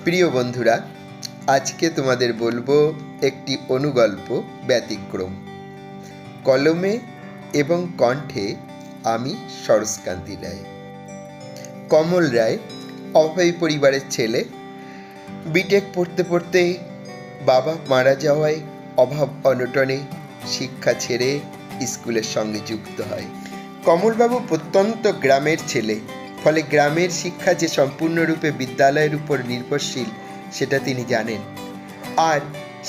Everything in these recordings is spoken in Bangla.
প্রিয় বন্ধুরা, আজকে তোমাদের বলবো একটি অনুগল্প ব্যতিক্রম। কলমে এবং কণ্ঠে আমি সরোজকান্তি রায়। কমল রায় অভয় পরিবারের ছেলে। বিটেক পড়তে পড়তে বাবা মারা যাওয়ায় অভাব অনটনে শিক্ষা ছেড়ে স্কুলের সঙ্গে যুক্ত হয়। কমলবাবু প্রত্যন্ত গ্রামের ছেলে, ফলে গ্রামের শিক্ষা যে সম্পূর্ণরূপে বিদ্যালয়ের উপর নির্ভরশীল সেটা তিনি জানেন, আর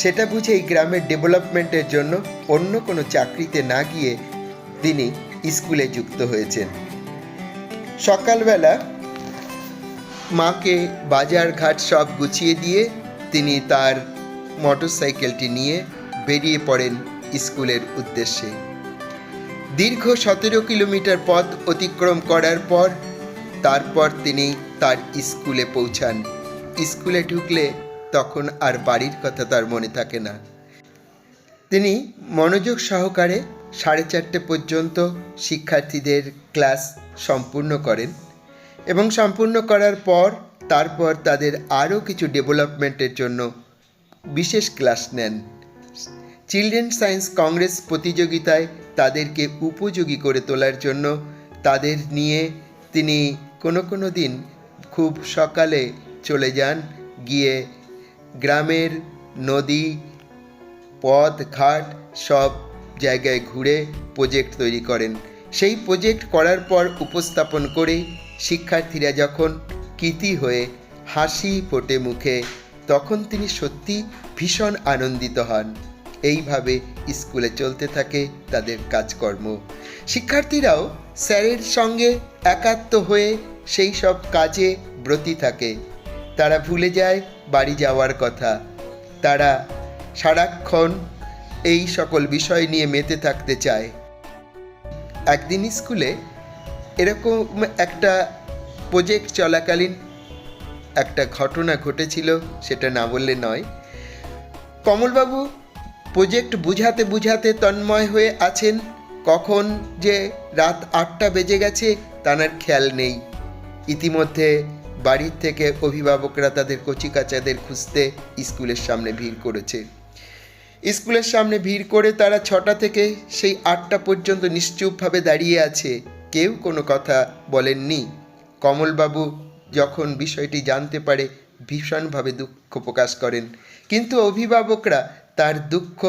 সেটা বুঝেই গ্রামের ডেভেলপমেন্টের জন্য অন্য কোনো চাকরিতে না গিয়ে তিনি স্কুলে যুক্ত হয়েছেন। সকালবেলা মাকে বাজার ঘাট সব গুছিয়ে দিয়ে তিনি তার মোটরসাইকেলটি নিয়ে বেরিয়ে পড়েন স্কুলের উদ্দেশ্যে। দীর্ঘ 17 কিলোমিটার পথ অতিক্রম করার পর তারপর তিনি তার স্কুলে পৌঁছান। স্কুলে ঢুকলে তখন আর বাড়ির কথা তার মনে থাকে না। তিনি মনোযোগ সহকারে 4:30 পর্যন্ত শিক্ষার্থীদের ক্লাস সম্পূর্ণ করেন এবং সম্পূর্ণ করার পর তারপর তাদের আরও কিছু ডেভেলপমেন্টের জন্য বিশেষ ক্লাস নেন। চিলড্রেন সায়েন্স কংগ্রেস প্রতিযোগিতায় তাদেরকে উপযোগী করে তোলার জন্য তাদের নিয়ে তিনি কোনো দিন খুব সকালে চলে যান, গিয়ে গ্রামের নদী পথ ঘাট সব জায়গায় ঘুরে প্রজেক্ট তৈরি করেন। সেই প্রজেক্ট করার পর উপস্থাপন করে শিক্ষার্থীরা যখন কৃতী হয়ে হাসি ফোটে মুখে, তখন তিনি সত্যি ভীষণ আনন্দিত হন। এইভাবে স্কুলে চলতে থাকে তাদের কাজকর্ম। শিক্ষার্থীরাও স্যারের সঙ্গে একাত্ম হয়ে সেই সব কাজে ব্রতী থাকে। তারা ভুলে যায় বাড়ি যাওয়ার কথা। তারা সারাক্ষণ এই সকল বিষয় নিয়ে মেতে থাকতে চায়। একদিন স্কুলে এরকম একটা প্রজেক্ট চলাকালীন একটা ঘটনা ঘটেছিল, সেটা না বললে নয়। কমলবাবু প্রজেক্ট বুঝাতে বুঝাতে তন্ময় হয়ে আছেন, কখন যে রাত 8টা বেজে গেছে তার খেয়াল নেই। ইতিমধ্যে বাড়ির থেকে অভিভাবকরা তাদের কচিকাচাদের খুঁজতে স্কুলের সামনে ভিড় করেছে। স্কুলের সামনে ভিড় করে তারা 6টা থেকে সেই 8টা পর্যন্ত নিশ্চুপভাবে দাঁড়িয়ে আছে, কেউ কোনো কথা বলেননি। কমলবাবু যখন বিষয়টি জানতে পারে ভীষণভাবে দুঃখ প্রকাশ করেন, কিন্তু অভিভাবকরা তার দুঃখ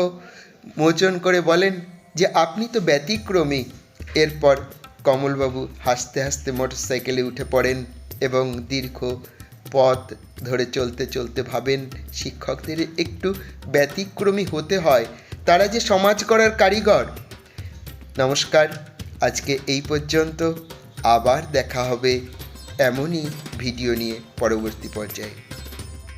মোচন করে বলেন যে আপনি তো ব্যতিক্রমী। এরপর কমলবাবু হাসতে হাসতে মোটরসাইকেলে উঠে পড়েন এবং দীর্ঘ পথ ধরে চলতে চলতে ভাবেন শিক্ষকদের একটু ব্যতিক্রমী হতে হয়, তারা যে সমাজ গড়ার কারিগর। নমস্কার, আজকে এই পর্যন্ত। আবার দেখা হবে এমনই ভিডিও নিয়ে পরবর্তী পর্যায়ে।